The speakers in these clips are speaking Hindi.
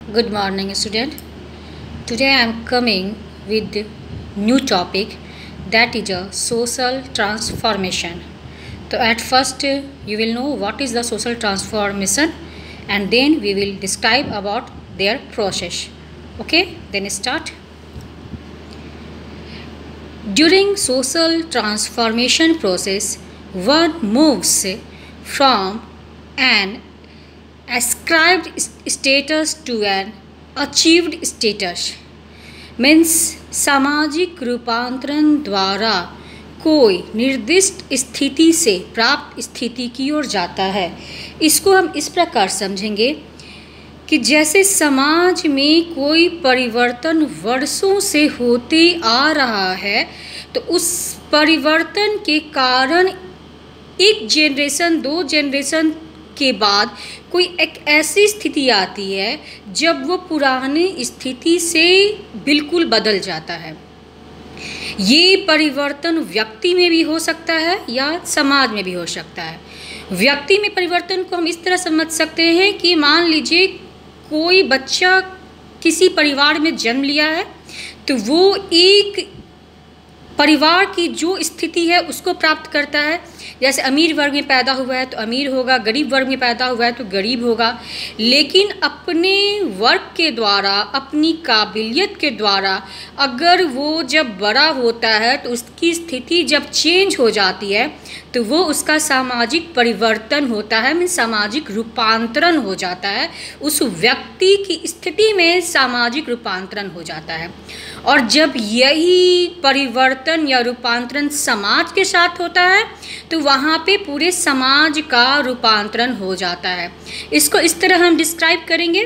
Good morning, student. Today I am coming with new topic, that is a social transformation. So at first you will know what is the social transformation, and then we will describe about their process. Okay, then start. During social transformation process, one moves from an ascribed status to an achieved status. Means सामाजिक रूपांतरण द्वारा कोई निर्दिष्ट स्थिति से प्राप्त स्थिति की ओर जाता है। इसको हम इस प्रकार समझेंगे कि जैसे समाज में कोई परिवर्तन वर्षों से होते आ रहा है, तो उस परिवर्तन के कारण एक जनरेशन, दो जनरेशन के बाद कोई एक ऐसी स्थिति आती है जब वो पुरानी स्थिति से बिल्कुल बदल जाता है। ये परिवर्तन व्यक्ति में भी हो सकता है या समाज में भी हो सकता है। व्यक्ति में परिवर्तन को हम इस तरह समझ सकते हैं कि मान लीजिए कोई बच्चा किसी परिवार में जन्म लिया है, तो वो एक परिवार की जो स्थिति है उसको प्राप्त करता है। जैसे अमीर वर्ग में पैदा हुआ है तो अमीर होगा, गरीब वर्ग में पैदा हुआ है तो गरीब होगा। लेकिन अपने वर्क के द्वारा, अपनी काबिलियत के द्वारा अगर वो जब बड़ा होता है तो उसकी स्थिति जब चेंज हो जाती है तो वो उसका सामाजिक परिवर्तन होता है, मीन्स सामाजिक रूपांतरण हो जाता है। उस व्यक्ति की स्थिति में सामाजिक रूपांतरण हो जाता है। और जब यही परिवर्तन या रूपांतरण समाज के साथ होता है तो वहाँ पे पूरे समाज का रूपांतरण हो जाता है। इसको इस तरह हम डिस्क्राइब करेंगे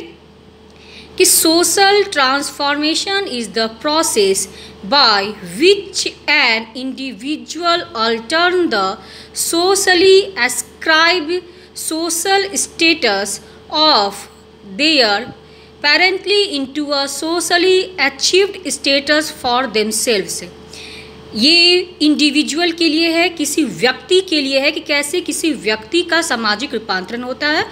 कि social transformation is the process by which an individual alters the socially ascribed social status of their parentally into a socially achieved status for themselves। ये इंडिविजुअल के लिए है, किसी व्यक्ति के लिए है कि कैसे किसी व्यक्ति का सामाजिक रूपांतरण होता है।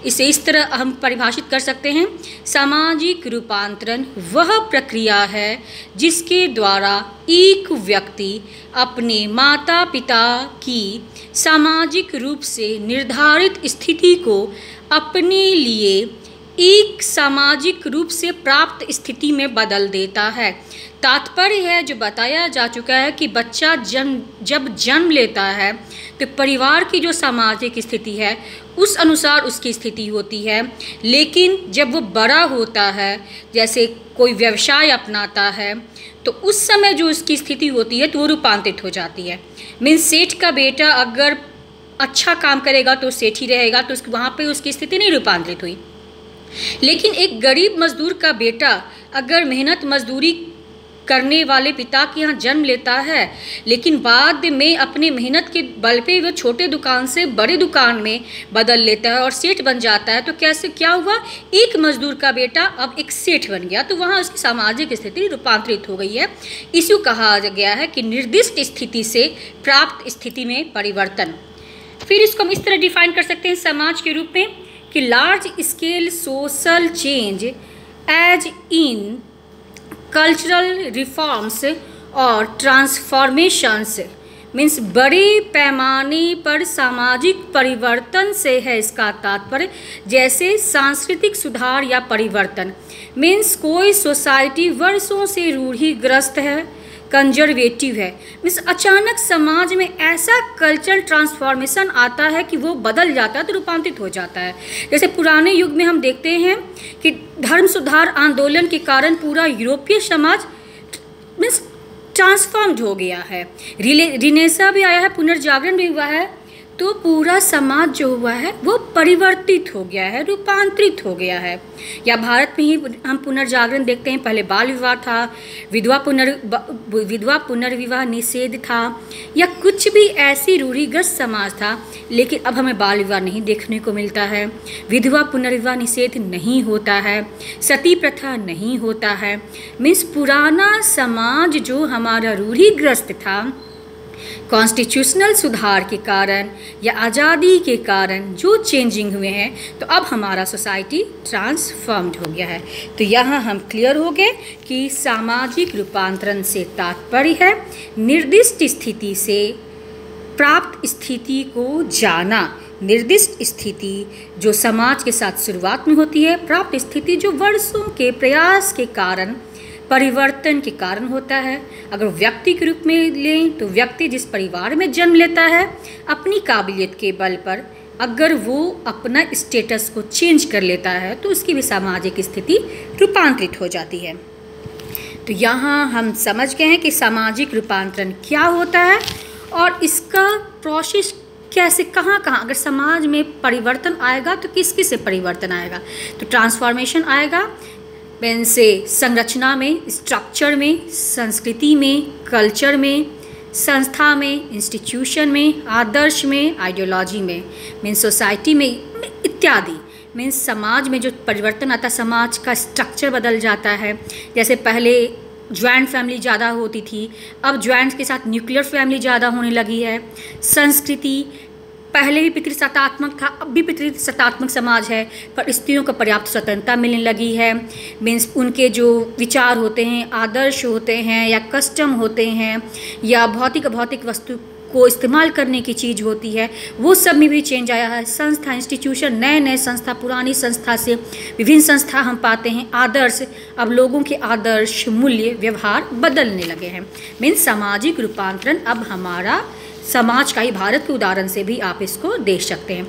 इसे इस तरह हम परिभाषित कर सकते हैं, सामाजिक रूपांतरण वह प्रक्रिया है जिसके द्वारा एक व्यक्ति अपने माता पिता की सामाजिक रूप से निर्धारित स्थिति को अपने लिए एक सामाजिक रूप से प्राप्त स्थिति में बदल देता है। तात्पर्य है जो बताया जा चुका है कि बच्चा जब जन्म लेता है तो परिवार की जो सामाजिक स्थिति है उस अनुसार उसकी स्थिति होती है। लेकिन जब वो बड़ा होता है, जैसे कोई व्यवसाय अपनाता है, तो उस समय जो उसकी स्थिति होती है तो वो रूपांतरित हो जाती है। मीन्स सेठ का बेटा अगर अच्छा काम करेगा तो सेठ ही रहेगा, तो वहाँ पे उसकी स्थिति नहीं रूपांतरित हुई। लेकिन एक गरीब मजदूर का बेटा अगर मेहनत मजदूरी करने वाले पिता के यहाँ जन्म लेता है, लेकिन बाद में अपने मेहनत के बल पे वो छोटे दुकान से बड़े दुकान में बदल लेता है और सेठ बन जाता है, तो कैसे क्या हुआ, एक मजदूर का बेटा अब एक सेठ बन गया, तो वहाँ उसकी सामाजिक स्थिति रूपांतरित हो गई है। इसी कहा गया है कि निर्दिष्ट स्थिति से प्राप्त स्थिति में परिवर्तन। फिर इसको हम इस तरह डिफाइन कर सकते हैं समाज के रूप में कि large scale social change as in cultural reforms और ट्रांसफॉर्मेशंस। मीन्स बड़े पैमाने पर सामाजिक परिवर्तन से है इसका तात्पर्य, जैसे सांस्कृतिक सुधार या परिवर्तन। मीन्स कोई सोसाइटी वर्षों से रूढ़िग्रस्त है, कंजर्वेटिव है, मीन्स अचानक समाज में ऐसा कल्चरल ट्रांसफॉर्मेशन आता है कि वो बदल जाता है, तो रूपांतरित हो जाता है। जैसे पुराने युग में हम देखते हैं कि धर्म सुधार आंदोलन के कारण पूरा यूरोपीय समाज मीन्स ट्रांसफॉर्म्ड हो गया है। रिनेसा भी आया है, पुनर्जागरण भी हुआ है, तो पूरा समाज जो हुआ है वो परिवर्तित हो गया है, रूपांतरित हो गया है। या भारत में ही हम पुनर्जागरण देखते हैं, पहले बाल विवाह था, विधवा पुनर्विवाह निषेध था, या कुछ भी ऐसी रूढ़िग्रस्त समाज था। लेकिन अब हमें बाल विवाह नहीं देखने को मिलता है, विधवा पुनर्विवाह निषेध नहीं होता है, सती प्रथा नहीं होता है। मीन्स पुराना समाज जो हमारा रूढ़िग्रस्त था कॉन्स्टिट्यूशनल सुधार के कारण या आज़ादी के कारण जो चेंजिंग हुए हैं, तो अब हमारा सोसाइटी ट्रांसफॉर्म्ड हो गया है। तो यहाँ हम क्लियर हो गए कि सामाजिक रूपांतरण से तात्पर्य है निर्दिष्ट स्थिति से प्राप्त स्थिति को जाना। निर्दिष्ट स्थिति जो समाज के साथ शुरुआत में होती है, प्राप्त स्थिति जो वर्षों के प्रयास के कारण, परिवर्तन के कारण होता है। अगर व्यक्ति के रूप में लें तो व्यक्ति जिस परिवार में जन्म लेता है, अपनी काबिलियत के बल पर अगर वो अपना स्टेटस को चेंज कर लेता है तो उसकी भी सामाजिक स्थिति रूपांतरित हो जाती है। तो यहाँ हम समझ गए हैं कि सामाजिक रूपांतरण क्या होता है और इसका प्रोसेस कैसे, कहाँ कहाँ, अगर समाज में परिवर्तन आएगा तो किस किस से परिवर्तन आएगा। तो ट्रांसफॉर्मेशन आएगा मीन से संरचना में, स्ट्रक्चर में, संस्कृति में, कल्चर में, संस्था में, इंस्टीट्यूशन में, आदर्श में, आइडियोलॉजी में, मीन सोसाइटी में इत्यादि। मीन समाज में जो परिवर्तन आता है, समाज का स्ट्रक्चर बदल जाता है। जैसे पहले जॉइंट फैमिली ज़्यादा होती थी, अब जॉइंट के साथ न्यूक्लियर फैमिली ज़्यादा होने लगी है। संस्कृति पहले भी पितृसत्तात्मक था, अब भी पितृसत्तात्मक समाज है, पर स्त्रियों को पर्याप्त स्वतंत्रता मिलने लगी है। मीन्स उनके जो विचार होते हैं, आदर्श होते हैं या कस्टम होते हैं या भौतिक वस्तु को इस्तेमाल करने की चीज़ होती है, वो सब में भी चेंज आया है। संस्था, इंस्टीट्यूशन, नए संस्था, पुरानी संस्था से विभिन्न संस्था हम पाते हैं। आदर्श, अब लोगों के आदर्श, मूल्य, व्यवहार बदलने लगे हैं। मीन्स सामाजिक रूपांतरण अब हमारा समाज का ही, भारत के उदाहरण से भी आप इसको देख सकते हैं।